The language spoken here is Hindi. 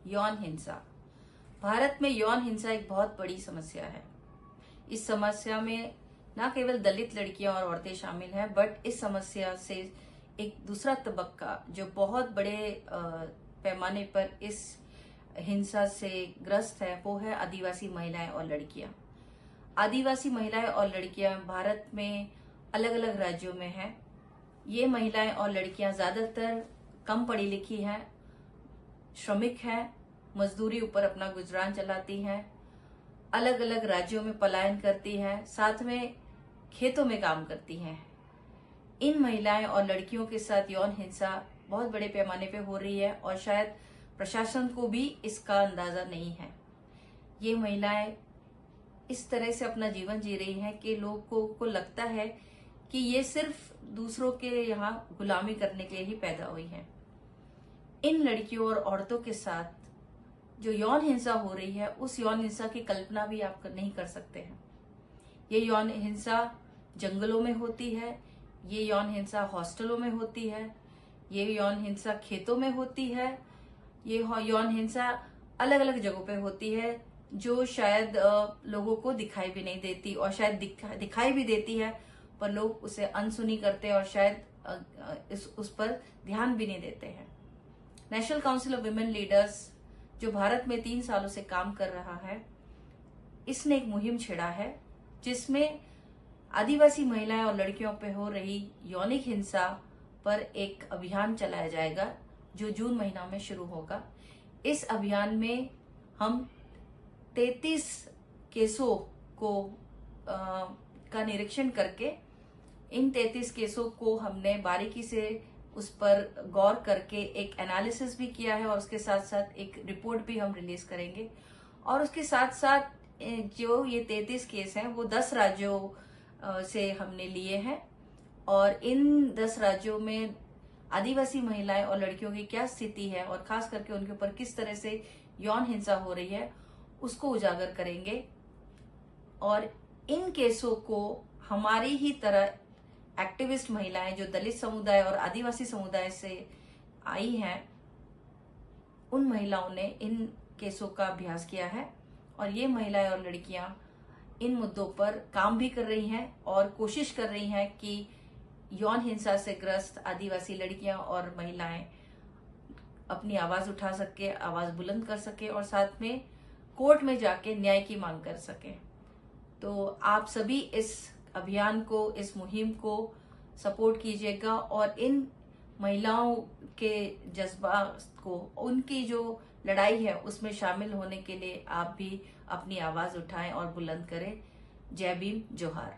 यौन हिंसा। भारत में यौन हिंसा एक बहुत बड़ी समस्या है। इस समस्या में न केवल दलित लड़कियां और औरतें शामिल हैं, बट इस समस्या से एक दूसरा तबक्का जो बहुत बड़े पैमाने पर इस हिंसा से ग्रस्त है, वो है आदिवासी महिलाएं और लड़कियां। आदिवासी महिलाएं और लड़कियां भारत में अलग अलग राज्यों में हैं। ये महिलाएं और लड़कियां ज्यादातर कम पढ़ी लिखी हैं, श्रमिक हैं, मजदूरी ऊपर अपना गुजरान चलाती हैं, अलग अलग राज्यों में पलायन करती हैं, साथ में खेतों में काम करती हैं। इन महिलाएं और लड़कियों के साथ यौन हिंसा बहुत बड़े पैमाने पे हो रही है और शायद प्रशासन को भी इसका अंदाजा नहीं है। ये महिलाएं इस तरह से अपना जीवन जी रही हैं कि लोगों को लगता है कि ये सिर्फ दूसरों के यहाँ गुलामी करने के लिए ही पैदा हुई हैं। इन लड़कियों और औरतों के साथ जो यौन हिंसा हो रही है, उस यौन हिंसा की कल्पना भी आप नहीं कर सकते हैं। ये यौन हिंसा जंगलों में होती है, ये यौन हिंसा हॉस्टलों में होती है, ये यौन हिंसा खेतों में होती है, ये यौन हिंसा अलग अलग जगहों पे होती है जो शायद लोगों को दिखाई भी नहीं देती, और शायद दिखाई भी देती है पर लोग उसे अनसुनी करते हैं और शायद उस पर ध्यान भी नहीं देते हैं। National council of women leaders जो भारत में 3 सालों से काम कर रहा है, इसने एक मुहिम छेड़ा है जिसमें आदिवासी महिलाएं और लड़कियों पर हो रही यौनिक हिंसा पर एक अभियान चलाया जाएगा जो जून महीना में शुरू होगा। इस अभियान में हम 33 केसों को का निरीक्षण करके इन 33 केसों को हमने बारीकी से उस पर गौर करके एक एनालिसिस भी किया है और उसके साथ साथ एक रिपोर्ट भी हम रिलीज करेंगे। और उसके साथ साथ जो ये 33 केस हैं वो 10 राज्यों से हमने लिए हैं और इन 10 राज्यों में आदिवासी महिलाएं और लड़कियों की क्या स्थिति है और खास करके उनके ऊपर किस तरह से यौन हिंसा हो रही है उसको उजागर करेंगे। और इन केसों को हमारी ही तरह एक्टिविस्ट महिलाएं जो दलित समुदाय और आदिवासी समुदाय से आई हैं, उन महिलाओं ने इन केसों का अभ्यास किया है और ये महिलाएं और लड़कियां इन मुद्दों पर काम भी कर रही हैं और कोशिश कर रही हैं कि यौन हिंसा से ग्रस्त आदिवासी लड़कियां और महिलाएं अपनी आवाज उठा सके, आवाज बुलंद कर सके और साथ में कोर्ट में जाके न्याय की मांग कर सके। तो आप सभी इस अभियान को, इस मुहिम को सपोर्ट कीजिएगा और इन महिलाओं के जज्बा को, उनकी जो लड़ाई है उसमें शामिल होने के लिए आप भी अपनी आवाज उठाएं और बुलंद करें। जय भीम, जोहार।